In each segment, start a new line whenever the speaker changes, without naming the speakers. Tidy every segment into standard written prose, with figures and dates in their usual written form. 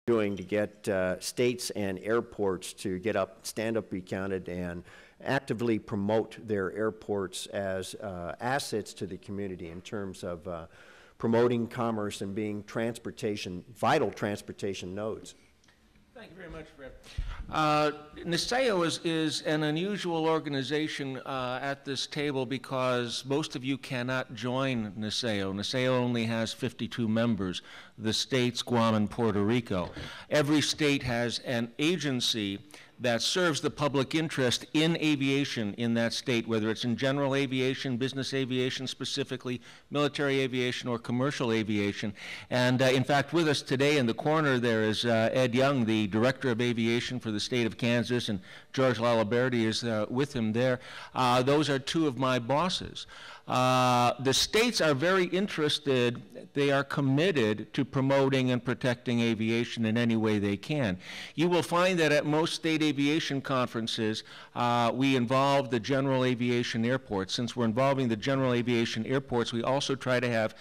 doing to get states and airports to get up, stand up, be counted, and actively promote their airports as assets to the community in terms of promoting commerce and being transportation, vital transportation nodes.
Thank you very much, Fred. NASO is an unusual organization at this table because most of you cannot join NASO. NASO only has 52 members, the states, Guam, and Puerto Rico. Every state has an agency that serves the public interest in aviation in that state, whether it's in general aviation, business aviation specifically, military aviation, or commercial aviation. And in fact, with us today in the corner there is Ed Young, the Director of Aviation for the state of Kansas, and George Laliberti is with him there. Those are two of my bosses. The states are very interested, they are committed to promoting and protecting aviation in any way they can. You will find that at most state aviation conferences, we involve the general aviation airports. Since we're involving the general aviation airports, we also try to have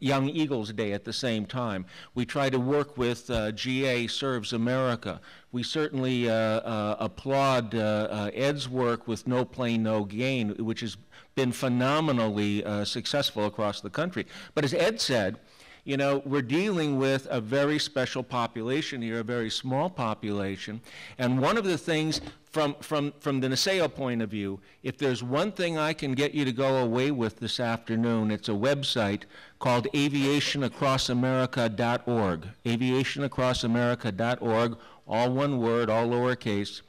Young Eagles Day at the same time. We try to work with GA Serves America. We certainly applaud Ed's work with No Plane, No Gain, which has been phenomenally successful across the country. But as Ed said, you know, we're dealing with a very special population here, a very small population. And one of the things from the NASO point of view, if there's one thing I can get you to go away with this afternoon, it's a website called aviationacrossamerica.org. aviationacrossamerica.org, all one word, all lowercase.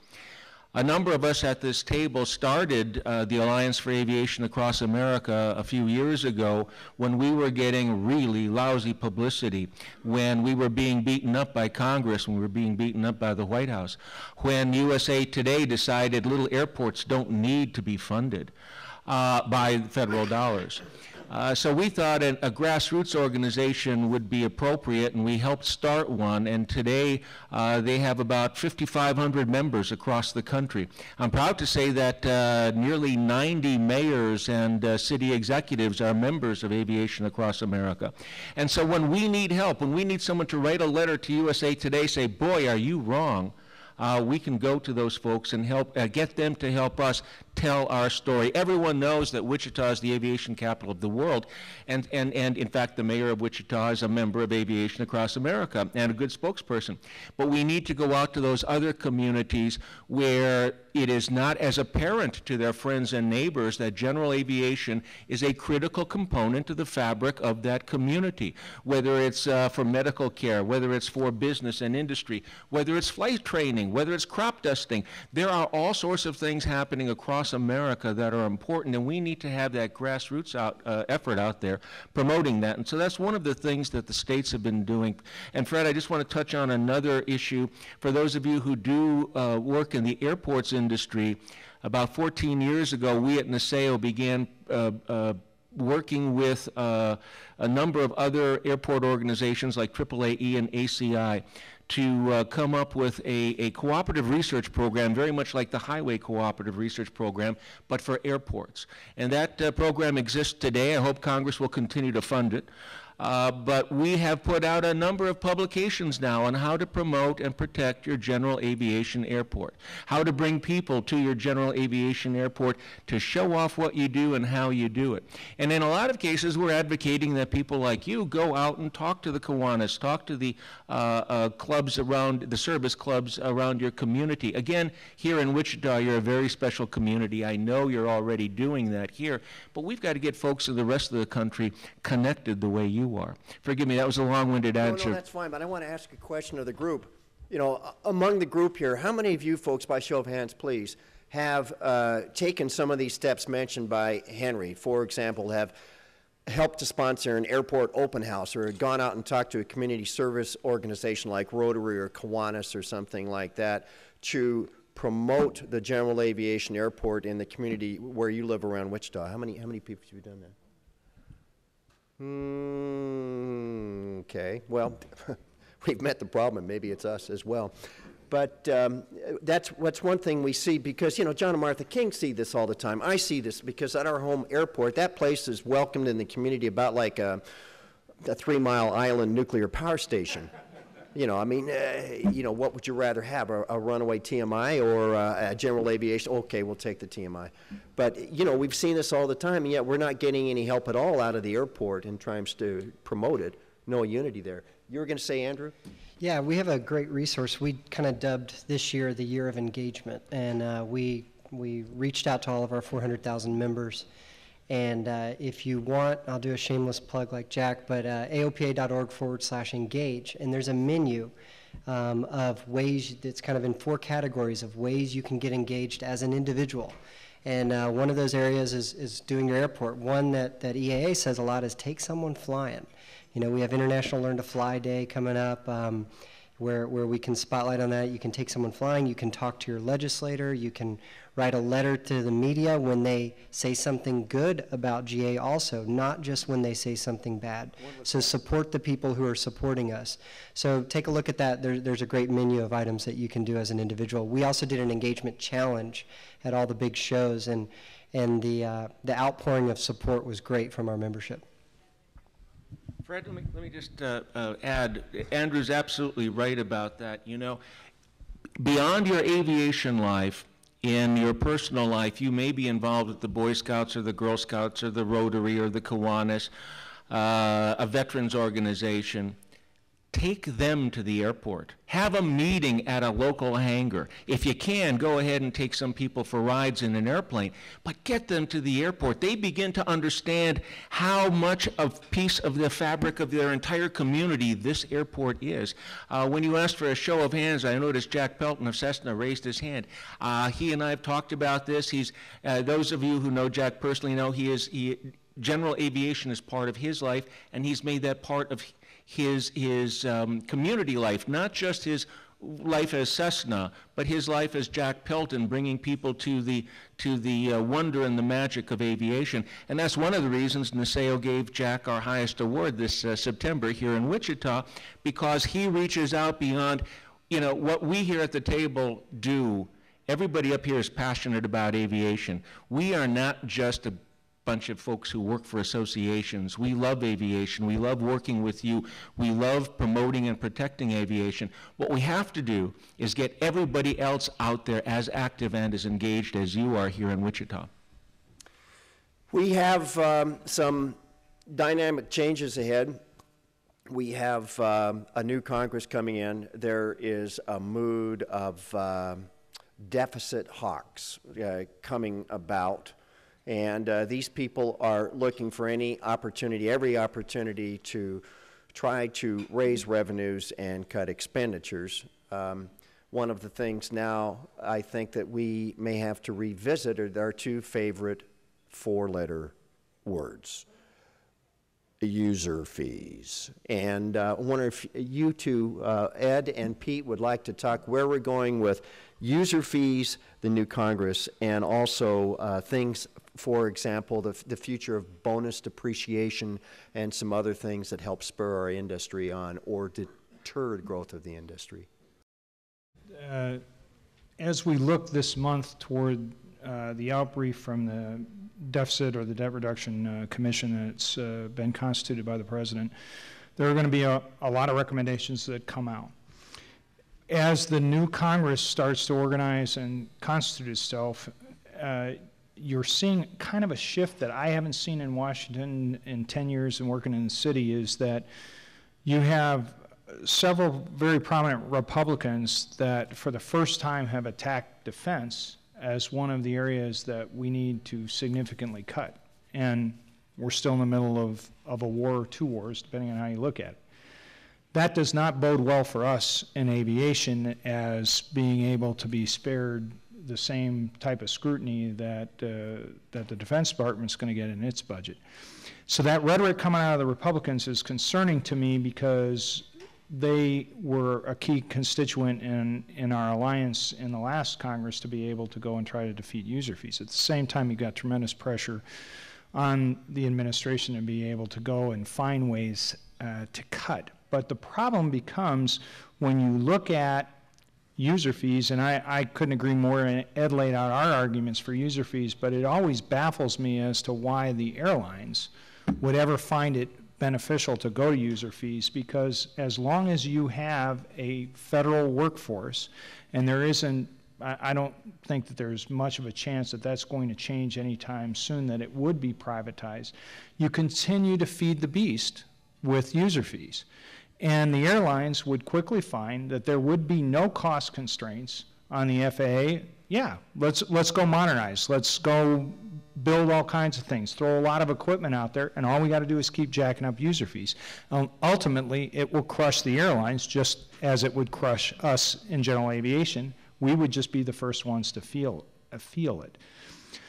A number of us at this table started the Alliance for Aviation Across America a few years ago when we were getting really lousy publicity, when we were being beaten up by Congress, when we were being beaten up by the White House, when USA Today decided little airports don't need to be funded by federal dollars. So we thought a grassroots organization would be appropriate, and we helped start one, and today they have about 5,500 members across the country. I'm proud to say that nearly 90 mayors and city executives are members of Aviation Across America. And so when we need help, when we need someone to write a letter to USA Today, say, boy, are you wrong, we can go to those folks and help get them to help us tell our story. Everyone knows that Wichita is the aviation capital of the world, and in fact the mayor of Wichita is a member of Aviation Across America and a good spokesperson. But we need to go out to those other communities where it is not as apparent to their friends and neighbors that general aviation is a critical component to the fabric of that community, whether it's for medical care, whether it's for business and industry, whether it's flight training, whether it's crop dusting. There are all sorts of things happening across America that are important, and we need to have that grassroots effort out there promoting that. And so that's one of the things that the states have been doing. And Fred, I just want to touch on another issue. For those of you who do work in the airports industry, about 14 years ago, we at NASO began working with a number of other airport organizations like AAA and ACI to come up with a cooperative research program, very much like the Highway Cooperative Research Program, but for airports. And that program exists today. I hope Congress will continue to fund it. But we have put out a number of publications now on how to promote and protect your general aviation airport, how to bring people to your general aviation airport to show off what you do and how you do it. And in a lot of cases, we're advocating that people like you go out and talk to the Kiwanis, talk to the clubs around, the service clubs around your community. Again, here in Wichita, you're a very special community. I know you're already doing that here, but we've got to get folks in the rest of the country connected the way you are. Forgive me, that was a long-winded answer.
No, that's fine, but I want to ask a question of the group. You know, among the group here, how many of you folks, by show of hands, please, have taken some of these steps mentioned by Henry? For example, have helped to sponsor an airport open house, or gone out and talked to a community service organization like Rotary or Kiwanis or something like that to promote the general aviation airport in the community where you live around Wichita? How many people have you done that? Okay, well, we've met the problem, and maybe it's us as well. But that's one thing we see, because, you know, John and Martha King see this all the time. I see this because at our home airport, that place is welcomed in the community about like a 3-mile island nuclear power station. You know, I mean, you know, what would you rather have, a runaway TMI or a general aviation? Okay, we'll take the TMI. But, you know, we've seen this all the time, and yet we're not getting any help at all out of the airport in trying to promote it. No unity there. You were going to say, Andrew?
Yeah, we have a great resource. We kind of dubbed this year the Year of Engagement, and we reached out to all of our 400,000 members. And if you want, I'll do a shameless plug like Jack, but aopa.org/engage, and there's a menu of ways that's kind of in 4 categories of ways you can get engaged as an individual. And one of those areas is doing your airport. One that EAA says a lot is take someone flying. You know, we have International Learn to Fly Day coming up, where we can spotlight on that. You can take someone flying, you can talk to your legislator, you can write a letter to the media when they say something good about GA also, not just when they say something bad. Wonderful. So support the people who are supporting us. So take a look at that. There's a great menu of items that you can do as an individual. We also did an engagement challenge at all the big shows, and the outpouring of support was great from our membership.
Fred, let me just add, Andrew's absolutely right about that. You know, beyond your aviation life, in your personal life, you may be involved with the Boy Scouts or the Girl Scouts or the Rotary or the Kiwanis, a veterans organization. Take them to the airport. Have a meeting at a local hangar. If you can, go ahead and take some people for rides in an airplane, but get them to the airport. They begin to understand how much of piece of the fabric of their entire community this airport is. When you asked for a show of hands, I noticed Jack Pelton of Cessna raised his hand. He and I have talked about this. Those of you who know Jack personally know general aviation is part of his life, and he's made that part of his community life, not just his life as Cessna, but his life as Jack Pelton, bringing people to the wonder and the magic of aviation. And that's one of the reasons NASO gave Jack our highest award this September here in Wichita, because he reaches out beyond, you know, what we here at the table do. Everybody up here is passionate about aviation. We are not just a bunch of folks who work for associations. We love aviation. We love working with you. We love promoting and protecting aviation. What we have to do is get everybody else out there as active and as engaged as you are here in Wichita.
We have some dynamic changes ahead. We have a new Congress coming in. There is a mood of deficit hawks coming about. And these people are looking for any opportunity, every opportunity to try to raise revenues and cut expenditures. One of the things now I think that we may have to revisit are our 2 favorite 4-letter words, user fees. And I wonder if you two, Ed and Pete, would like to talk where we're going with user fees, the new Congress, and also things, for example, the future of bonus depreciation and some other things that help spur our industry on or deter the growth of the industry.
As we look this month toward the outbrief from the deficit or the debt reduction commission that's been constituted by the president, there are going to be a lot of recommendations that come out. As the new Congress starts to organize and constitute itself, you're seeing kind of a shift that I haven't seen in Washington in 10 years and working in the city, is that you have several very prominent Republicans that for the first time have attacked defense as one of the areas that we need to significantly cut. And we're still in the middle of a war or 2 wars, depending on how you look at it. That does not bode well for us in aviation as being able to be spared the same type of scrutiny that the Defense Department's going to get in its budget. So that rhetoric coming out of the Republicans is concerning to me, because they were a key constituent in our alliance in the last Congress to be able to go and try to defeat user fees. At the same time, you've got tremendous pressure on the administration to be able to go and find ways to cut. But the problem becomes when you look at user fees, and I couldn't agree more, and Ed laid out our arguments for user fees, but it always baffles me as to why the airlines would ever find it beneficial to go to user fees, because as long as you have a federal workforce, and there isn't, I don't think that there's much of a chance that that's going to change anytime soon, that it would be privatized, you continue to feed the beast with user fees. And the airlines would quickly find that there would be no cost constraints on the FAA. Yeah, let's go modernize. Let's go build all kinds of things, throw a lot of equipment out there, and all we got to do is keep jacking up user fees. Ultimately, it will crush the airlines just as it would crush us in general aviation. We would just be the first ones to feel it.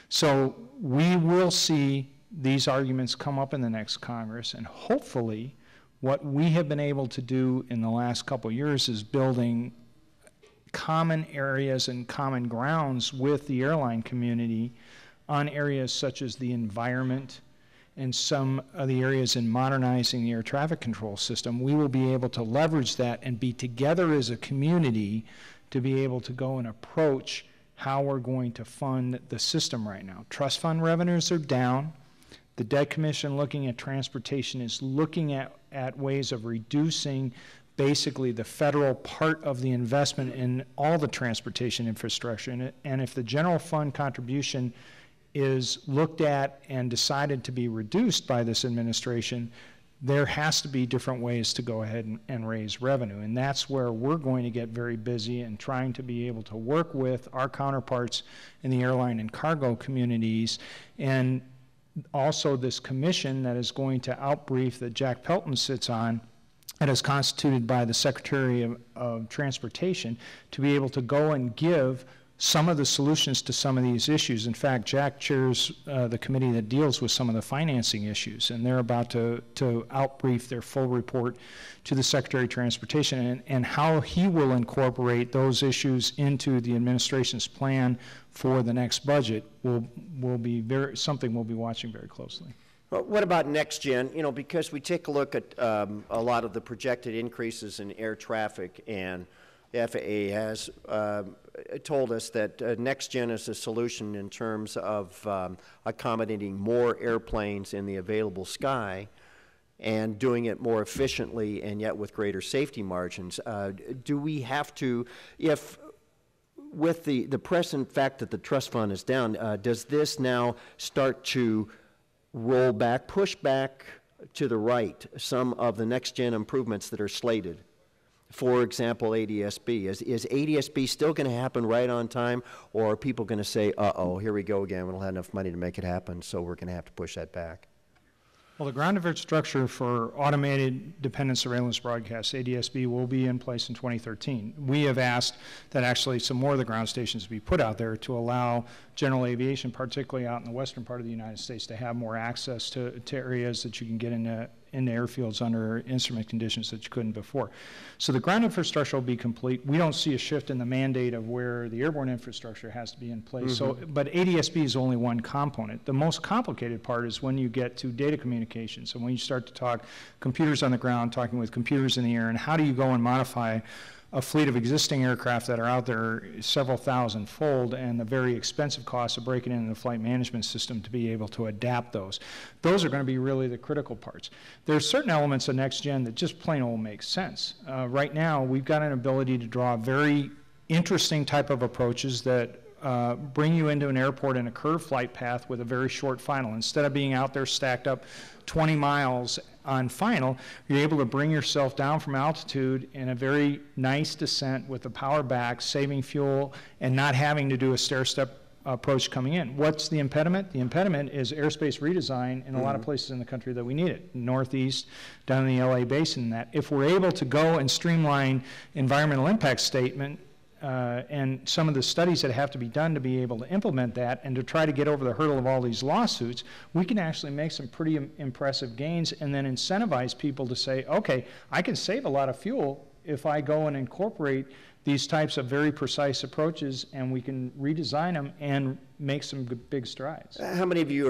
So we will see these arguments come up in the next Congress, and hopefully what we have been able to do in the last couple of years is building common areas and common grounds with the airline community on areas such as the environment and some of the areas in modernizing the air traffic control system. We will be able to leverage that and be together as a community to be able to go and approach how we're going to fund the system right now. Trust fund revenues are down. The Debt Commission, looking at transportation, is looking at ways of reducing basically the federal part of the investment in all the transportation infrastructure. And if the general fund contribution is looked at and decided to be reduced by this administration, there has to be different ways to go ahead and raise revenue. And that's where we're going to get very busy in trying to be able to work with our counterparts in the airline and cargo communities, and also this commission that is going to outbrief that Jack Pelton sits on, that is constituted by the Secretary of Transportation, to be able to go and give some of the solutions to some of these issues. In fact, Jack chairs the committee that deals with some of the financing issues, and they're about to outbrief their full report to the Secretary of Transportation, and how he will incorporate those issues into the administration's plan for the next budget will be something we'll be watching very closely.
Well, what about next gen? You know, because we take a look at a lot of the projected increases in air traffic, and the FAA has told us that next gen is a solution in terms of accommodating more airplanes in the available sky and doing it more efficiently and yet with greater safety margins. Do we have to, if with the present fact that the trust fund is down, does this now start to roll back, push back to the right some of the next gen improvements that are slated? For example, ADS-B. Is ADS-B still going to happen right on time, or are people going to say, uh-oh, here we go again, we don't have enough money to make it happen, so we're going to have to push that back?
Well, the ground infrastructure for automated dependent surveillance broadcasts, ADS-B, will be in place in 2013. We have asked that actually some more of the ground stations be put out there to allow general aviation, particularly out in the western part of the United States, to have more access to areas that you can get into airfields under instrument conditions that you couldn't before. So the ground infrastructure will be complete. We don't see a shift in the mandate of where the airborne infrastructure has to be in place. Mm-hmm. But ADS-B is only one component. The most complicated part is when you get to data communications, and when you start to talk computers on the ground, talking with computers in the air, and how do you go and modify a fleet of existing aircraft that are out there several thousand-fold, and the very expensive cost of breaking into the flight management system to be able to adapt those. Those are going to be really the critical parts. There are certain elements of next gen that just plain old make sense. Right now, we've got an ability to draw very interesting type of approaches that bring you into an airport in a curved flight path with a very short final. Instead of being out there stacked up 20 miles on final, you're able to bring yourself down from altitude in a very nice descent with the power back, saving fuel, and not having to do a stair-step approach coming in. What's the impediment? The impediment is airspace redesign in a lot of places in the country that we need it. Northeast, down in the LA basin, that if we're able to go and streamline environmental impact statement and some of the studies that have to be done to be able to implement that and to try to get over the hurdle of all these lawsuits, we can actually make some pretty impressive gains and then incentivize people to say, okay, I can save a lot of fuel if I go and incorporate these types of very precise approaches, and we can redesign them and make some big strides.
How many of you are